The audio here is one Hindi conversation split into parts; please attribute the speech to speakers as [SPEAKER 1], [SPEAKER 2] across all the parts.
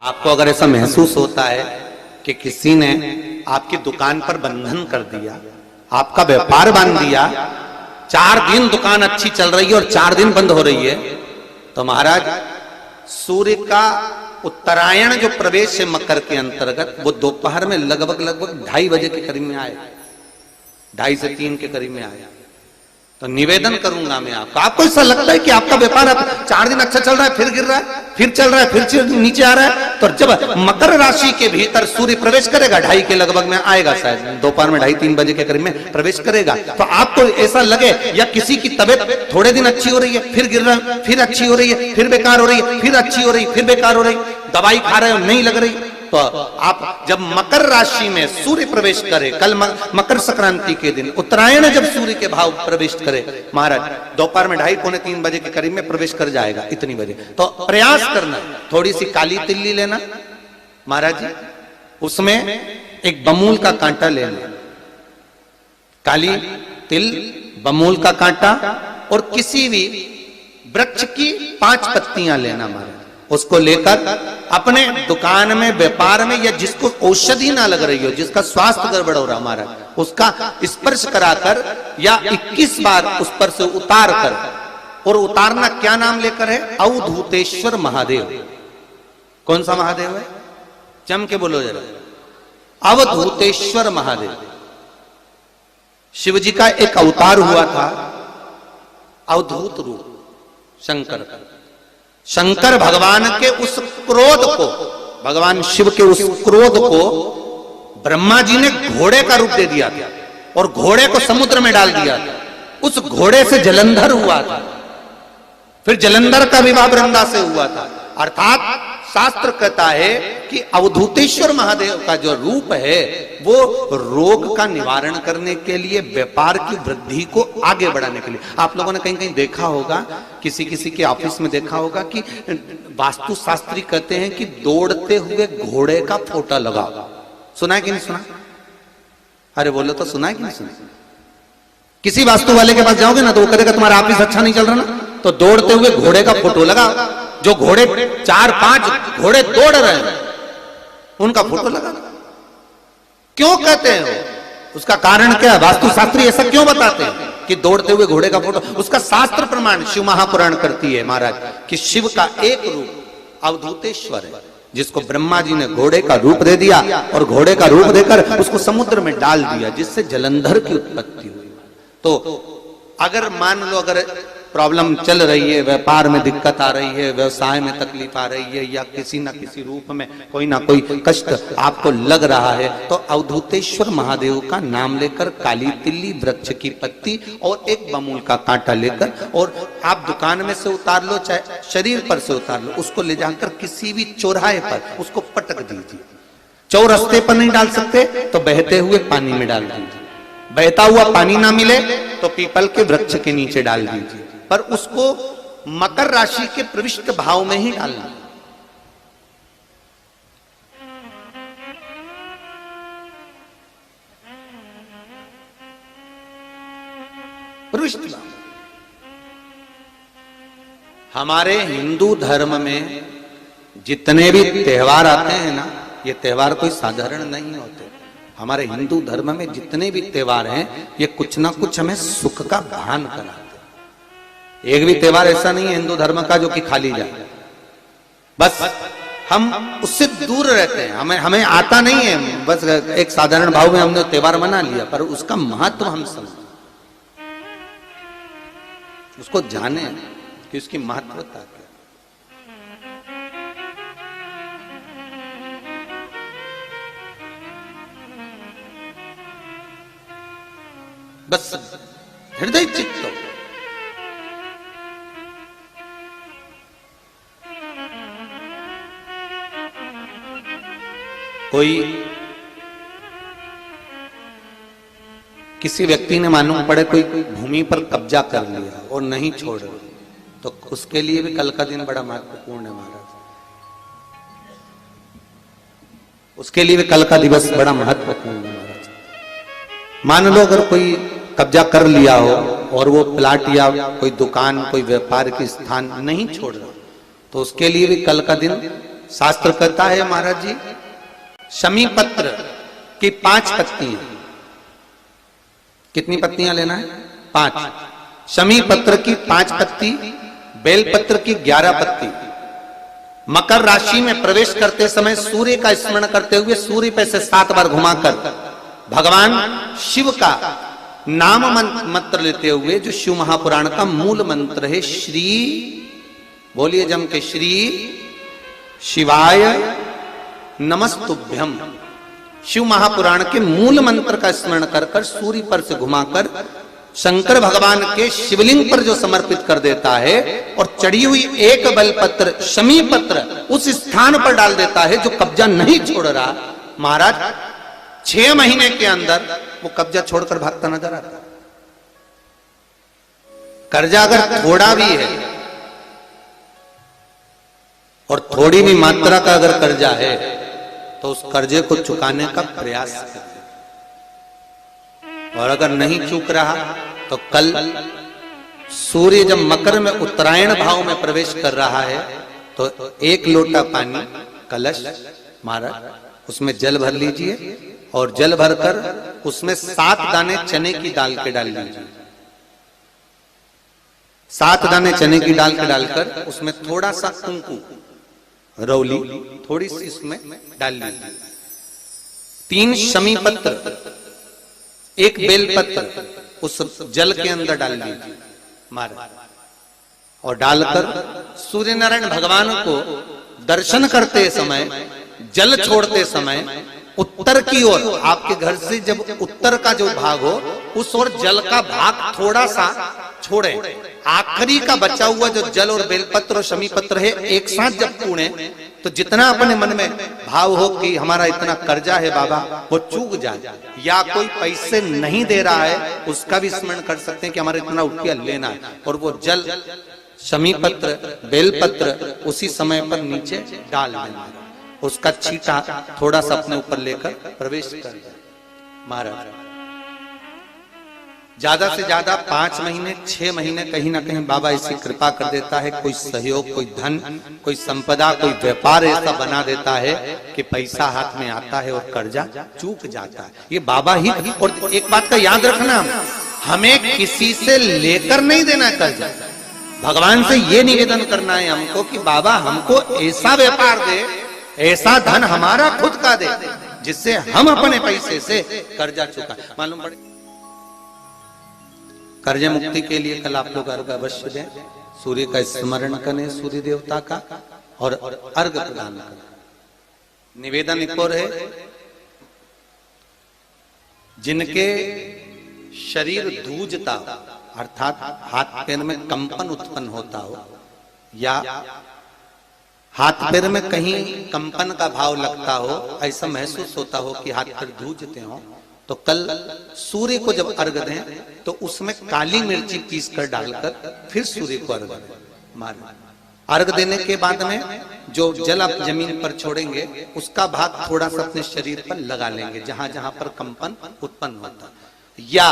[SPEAKER 1] आपको अगर ऐसा महसूस होता है कि किसी ने आपकी दुकान पर बंधन कर दिया, आपका व्यापार बांध दिया, 4 दिन दुकान अच्छी चल रही है और 4 दिन बंद हो रही है, तो महाराज सूर्य का उत्तरायण जो प्रवेश है मकर के अंतर्गत, वो दोपहर में लगभग 2:30 बजे के करीब में आए, 2:30 से 3 के करीब में आए। तो निवेदन करूंगा मैं आपको ऐसा लगता है कि आपका व्यापार 4 दिन अच्छा चल रहा है, फिर गिर रहा है, फिर चल रहा है, फिर नीचे आ रहा है, तो जब मकर राशि के भीतर सूर्य प्रवेश करेगा 2:30 के लगभग में आएगा, शायद दोपहर में 2:30-3 बजे के करीब में प्रवेश करेगा, तो आपको ऐसा लगे या किसी की तबियत थोड़े दिन अच्छी हो रही है, फिर गिर रहा है, फिर अच्छी हो रही है, फिर बेकार हो रही है, फिर अच्छी हो रही है, फिर बेकार हो रही, दवाई खा रहे हो नहीं लग रही, तो आप जब मकर राशि में सूर्य प्रवेश करे, कल मकर संक्रांति के दिन उत्तरायण जब सूर्य के भाव प्रवेश करे महाराज, दोपहर में 2:30-3 बजे के करीब में प्रवेश कर जाएगा, इतनी बजे, तो प्रयास करना थोड़ी सी काली तिल्ली लेना महाराज जी, उसमें एक बमूल का कांटा लेना, काली तिल, बमूल का कांटा और किसी भी वृक्ष की 5 पत्तियां लेना महाराज, उसको लेकर अपने दुकान में व्यापार में या जिसको औषधि ना लग रही हो, जिसका स्वास्थ्य गड़बड़ हो रहा हमारा, उसका स्पर्श कराकर या 21 बार उस पर से उतार कर, और उतारना क्या नाम लेकर है, अवधूतेश्वर महादेव। कौन सा महादेव है, जम के बोलो जरा, अवधूतेश्वर महादेव। शिव जी का एक अवतार हुआ था, अवधूत रूप शंकर का। शंकर भगवान के उस क्रोध को, भगवान शिव के उस क्रोध को ब्रह्मा जी ने घोड़े का रूप दे दिया था और घोड़े को समुद्र में डाल दिया था, उस घोड़े से जलंधर हुआ था, फिर जलंधर का विवाह वृंदा से हुआ था। अर्थात शास्त्र कहता है कि अवधूतेश्वर महादेव का जो रूप है वो रोग का निवारण करने के लिए, व्यापार की वृद्धि को आगे बढ़ाने के लिए। आप लोगों ने कहीं कहीं देखा होगा, किसी किसी के ऑफिस में देखा होगा कि वास्तु शास्त्री कहते हैं कि दौड़ते हुए घोड़े का फोटो लगाओ। सुना है कि नहीं सुना? अरे बोलो तो सुना है कि नहीं सुना? किसी वास्तु वाले के पास जाओगे ना तो वो कहेगा तुम्हारा ऑफिस अच्छा नहीं चल रहा ना, तो दौड़ते हुए घोड़े का फोटो लगाओ। जो घोड़े 4-5 घोड़े दौड़ रहे हैं उनका फोटो लगा। क्यों कहते हैं वो? उसका कारण क्या है? वास्तुशास्त्री ऐसा क्यों बताते हैं कि दौड़ते हुए घोड़े का फोटो? उसका शास्त्र प्रमाण शिव महापुराण करती है महाराज कि शिव का एक रूप अवधूतेश्वर है, जिसको ब्रह्मा जी ने घोड़े का रूप दे दिया और घोड़े का रूप देकर उसको समुद्र में डाल दिया, जिससे जलंधर की उत्पत्ति हुई। तो अगर मान लो अगर प्रॉब्लम चल रही है, व्यापार में दिक्कत आ रही है, व्यवसाय में तकलीफ आ रही है, या किसी ना किसी रूप में कोई ना कोई कष्ट आपको लग रहा है, तो अवधूतेश्वर महादेव का नाम लेकर काली तिल्ली, वृक्ष की पत्ती और एक बमूल का कांटा लेकर, और आप दुकान में से उतार लो चाहे शरीर पर से उतार लो, उसको ले जाकर किसी भी चौराहे पर उसको पटक दीजिए। चौरस्ते पर नहीं डाल सकते तो बहते हुए पानी में डाल दीजिए, बहता हुआ पानी ना मिले तो पीपल के वृक्ष के नीचे डाल दीजिए, पर उसको मकर राशि के प्रविष्ट भाव में ही डालना। प्रविष्ट भाव। हमारे हिंदू धर्म में जितने भी त्योहार आते हैं ना, ये त्योहार कोई साधारण नहीं होते। हमारे हिंदू धर्म में जितने भी त्योहार हैं ये कुछ ना कुछ हमें सुख का भान कराते। एक भी त्योहार ऐसा नहीं है हिंदू धर्म का जो कि खाली जाए, बस हम उससे दूर रहते हैं, हमें आता नहीं है, बस एक साधारण भाव में हमने त्योहार मना लिया, पर उसका महत्व हम समझें, उसको जाने कि उसकी महत्वता क्या। बस हृदय चित्त कोई किसी व्यक्ति ने मालूम पड़े कोई भूमि पर कब्जा कर लिया और नहीं छोड़ रहा, तो उसके लिए भी कल का दिन बड़ा महत्वपूर्ण है महाराज। उसके लिए भी कल का दिवस बड़ा महत्वपूर्ण है महाराज। मान लो अगर कोई कब्जा कर लिया हो और वो प्लाट या कोई दुकान, कोई व्यापार की स्थान नहीं छोड़ रहा, तो उसके लिए भी कल का दिन शास्त्र कहता है महाराज जी, शमी पत्र की 5 पत्तियां। कितनी पत्तियां लेना है? 5। शमी पत्र की 5 पत्ती, बेलपत्र की 11 पत्ती। मकर राशि में प्रवेश करते समय सूर्य का स्मरण करते हुए सूर्य पे से 7 बार घुमाकर भगवान शिव का नाम मंत्र लेते हुए, जो शिव महापुराण का मूल मंत्र है, श्री, बोलिए जम के, श्री शिवाय नमस्तुभ्यम, शिव महापुराण के मूल मंत्र का स्मरण कर कर सूर्य पर से घुमाकर शंकर भगवान के शिवलिंग पर जो समर्पित कर देता है और चढ़ी हुई एक बेलपत्र शमी पत्र उस स्थान पर डाल देता है जो कब्जा नहीं छोड़ रहा, महाराज 6 महीने के अंदर वो कब्जा छोड़कर भागता नजर आता। कर्जा अगर थोड़ा भी है और थोड़ी भी मात्रा का अगर कर्जा है तो उस कर्जे को चुकाने का प्रयास करें, और अगर नहीं चूक रहा तो कल सूर्य जब मकर में उत्तरायण भाव में प्रवेश कर रहा है तो 1 लोटा पानी कलश महाराज उसमें जल भर लीजिए और जल भरकर उसमें 7 दाने चने की दाल के डाल लीजिए। 7 दाने चने की दाल के डालकर उसमें थोड़ा सा कुंकू रौली थोड़ी सी इसमें डाल लीजिए। 3 शमी पत्र, 1 बेलपत्र उस जल के अंदर डाल लीजिए महाराज, और डालकर सूर्य नारायण भगवान को दर्शन करते समय, जल छोड़ते समय उत्तर की ओर, आपके घर से जब उत्तर का जो भाग हो उस ओर जल का भाग थोड़ा सा छोड़े। आखिरी का बचा हुआ जो जल और बेलपत्र और शमी पत्र है एक साथ जब पूणे तो जितना अपने मन में भाव हो कि हमारा इतना कर्जा है बाबा वो चूक जाए, या कोई पैसे नहीं दे रहा है उसका भी स्मरण कर सकते हैं कि हमारा इतना रुपया लेना है, और वो जल शमी पत्र बेलपत्र उसी समय पर नीचे डाल देना, उसका छींटा थोड़ा सा अपने ऊपर लेकर प्रवेश कर जाए महाराज। ज्यादा से ज्यादा 5 महीने 6 महीने कहीं ना कहीं बाबा ऐसी कृपा कर देता है, कोई सहयोग, कोई धन, कोई संपदा, कोई व्यापार ऐसा बना देता है कि पैसा हाथ में आता है और कर्जा चूक जाता है। ये बाबा ही। और एक बात का याद रखना, हमें किसी से लेकर नहीं देना कर्जा, भगवान से ये निवेदन करना है हमको कि बाबा हमको ऐसा व्यापार दे, ऐसा धन हमारा खुद का दे जिससे हम अपने पैसे से कर्जा चुका। मालूम पड़े कर्ज मुक्ति के लिए कल आप लोग अर्घ अवश्य दें, सूर्य का स्मरण करें, सूर्य देवता का, और अर्घ प्रदान करें। निवेदन एक और है, जिनके शरीर धूजता अर्थात हाथ पैर में कंपन उत्पन्न होता हो, या हाथ पैर में कहीं कंपन का भाव लगता हो, ऐसा महसूस होता हो कि हाथ पैर धूजते हो, तो कल सूर्य को जब अर्घ दें तो उसमें काली मिर्ची पीस कर डालकर फिर सूर्य को अर्घ मारें। अर्घ देने के बाद में जो जल आप जमीन पर छोड़ेंगे उसका भाग थोड़ा सा अपने शरीर पर लगा लेंगे जहां जहां पर कंपन उत्पन्न होता। या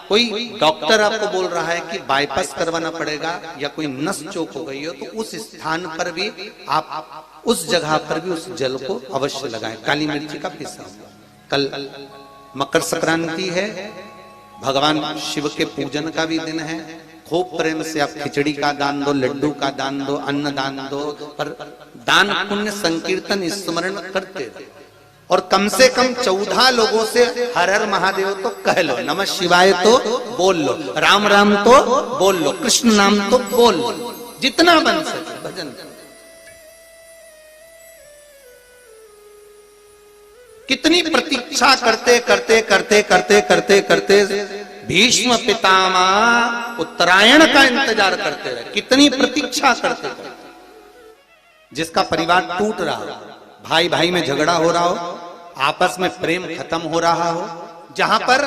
[SPEAKER 1] कोई डॉक्टर आपको बोल रहा है कि बाईपास करवाना पड़ेगा या कोई नस चोक हो गई हो, तो उस स्थान पर भी आप उस जगह पर भी उस जल को अवश्य लगाएं, काली मिर्ची का पीसा हुआ। कल मकर संक्रांति है, भगवान शिव के पूजन का भी दिन है। खूब प्रेम से आप खिचड़ी का दान दो, लड्डू का दान दो, अन्न दान दो, पर दान पुण्य संकीर्तन स्मरण करते रहो। और कम से कम 14 लोगों से हर हर महादेव तो कह लो, नमः शिवाय तो बोल लो, राम राम तो बोल लो, कृष्ण नाम तो बोल लो, जितना बन सके भजन। कितनी प्रतीक्षा करते करते करते करते करते करते भीष्म पितामह उत्तरायण का इंतजार करते रहे, कितनी प्रतीक्षा करते करते। जिसका परिवार टूट रहा हो, भाई भाई में झगड़ा हो रहा हो, आपस में प्रेम खत्म हो रहा हो, जहां पर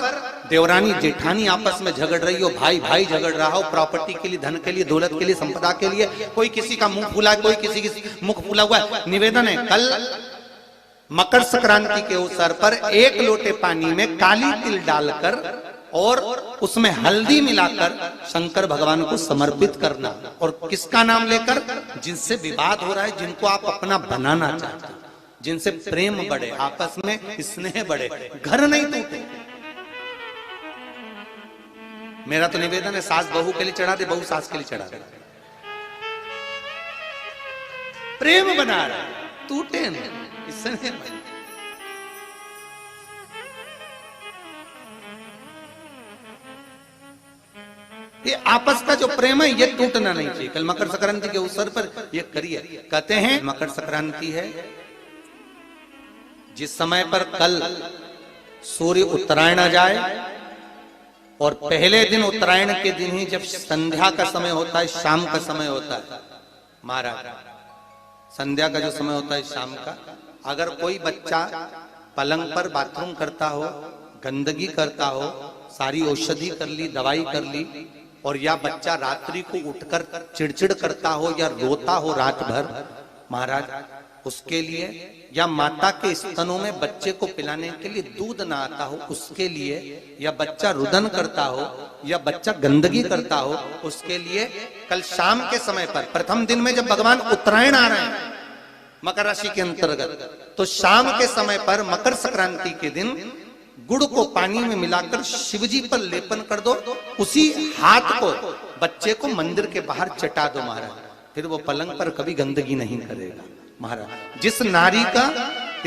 [SPEAKER 1] देवरानी जेठानी आपस में झगड़ रही हो, भाई भाई झगड़ रहा हो, प्रॉपर्टी के लिए, धन के लिए, दौलत के लिए, संपदा के लिए, कोई किसी का मुंह फूला, कोई किसी की मुख फूला हुआ है। निवेदन है, कल मकर संक्रांति के अवसर पर 1 लोटे पानी में काली तिल डालकर और उसमें हल्दी मिलाकर शंकर भगवान को समर्पित करना। और किसका नाम लेकर? जिनसे विवाद हो रहा है, जिनको आप अपना बनाना चाहते हैं, जिनसे प्रेम बढ़े, आपस में स्नेह बढ़े, घर नहीं टूटे। मेरा तो निवेदन है, सास बहू के लिए चढ़ा दे, बहू सास के लिए चढ़ा दे, प्रेम बना रहा, टूटे नहीं, स्नेह बढ़े। ये आपस का जो प्रेम है ये टूटना नहीं चाहिए। कल मकर संक्रांति के अवसर पर ये करिए। कहते हैं मकर संक्रांति है जिस समय पर कल सूर्य उत्तरायण आ जाए और पहले दिन उत्तरायण के दिन ही जब संध्या का समय होता है, शाम का समय होता है, महाराज संध्या का जो समय होता है शाम का, अगर कोई बच्चा पलंग पर बाथरूम करता हो, गंदगी करता हो, सारी औषधि कर ली, दवाई कर ली, और या बच्चा रात्रि को उठकर चिड़चिड़ करता हो या रोता हो रात भर, महाराज उसके लिए, या माता के स्तनों में बच्चे को पिलाने के लिए दूध ना आता हो उसके लिए, या बच्चा रुदन करता हो, या बच्चा गंदगी करता हो, उसके लिए कल शाम के समय पर, प्रथम दिन में जब भगवान उत्तरायण आ रहे हैं मकर राशि के अंतर्गत, तो शाम के समय पर मकर संक्रांति के दिन गुड़ को पानी में मिलाकर शिवजी पर लेपन कर दो, उसी हाथ को बच्चे को मंदिर के बाहर चटा दो महाराज, फिर वो पलंग पर कभी गंदगी नहीं करेगा महाराज। जिस नारी का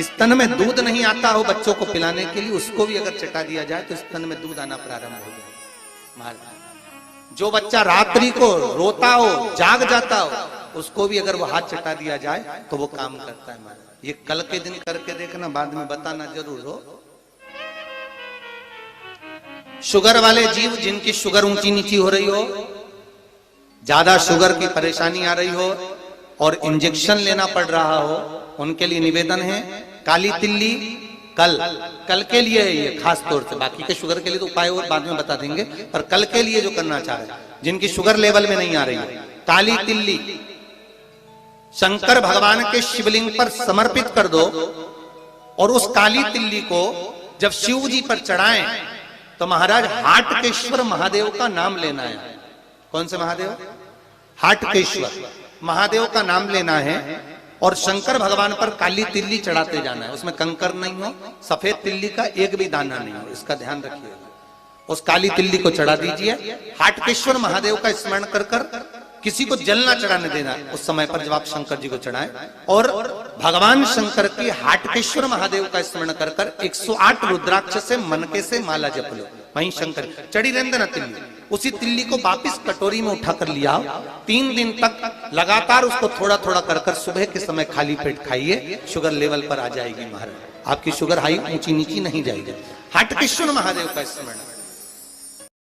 [SPEAKER 1] स्तन में दूध नहीं आता हो बच्चों को पिलाने के लिए, उसको भी अगर चटा दिया जाए तो स्तन में दूध आना प्रारंभ हो जाए महाराज। जो बच्चा रात्रि को रोता हो, जाग जाता हो, उसको भी अगर वो हाथ चटा दिया जाए तो वो काम करता है महाराज। ये कल के दिन करके देखना, बाद में बताना जरूर हो। शुगर वाले जीव जिनकी शुगर ऊंची नीची हो रही हो, ज्यादा शुगर की परेशानी आ रही हो और इंजेक्शन लेना पड़ रहा हो, उनके लिए निवेदन है काली तिल्ली कल के लिए है ये खास तौर से, बाकी के शुगर के लिए तो उपाय और बाद में बता देंगे, पर कल के लिए जो करना चाह रहे हैं, जिनकी शुगर लेवल में नहीं आ रही है, काली तिल्ली शंकर भगवान के शिवलिंग पर समर्पित कर दो, और उस काली तिल्ली को जब शिव जी पर चढ़ाएं तो महाराज हाटकेश्वर महादेव का नाम लेना है। कौन से महादेव? हाटकेश्वर महादेव का नाम लेना है, और शंकर भगवान पर काली तिल्ली चढ़ाते जाना है। उसमें कंकर नहीं हो, सफेद तिल्ली का एक भी दाना नहीं हो, इसका ध्यान रखिए। उस काली तिल्ली को चढ़ा दीजिए। हाटकेश्वर महादेव का स्मरण कर कर किसी को जल ना चढ़ाने देना उस समय पर जब आप शंकर जी को चढ़ाएं, और भगवान शंकर की हाटकेश्वर महादेव का स्मरण कर कर 108 रुद्राक्ष से मनके से माला जप लो। वहीं शंकर चढ़ी रहने ना तिल्ली, उसी तिल्ली को वापिस कटोरी में उठा कर लिया। 3 दिन तक लगातार उसको थोड़ा थोड़ा कर कर सुबह के समय खाली पेट खाइए, शुगर लेवल पर आ जाएगी महाराज। आपकी शुगर हाई ऊंची नीची नहीं जाएगी। हाटकेश्वर महादेव का स्मरण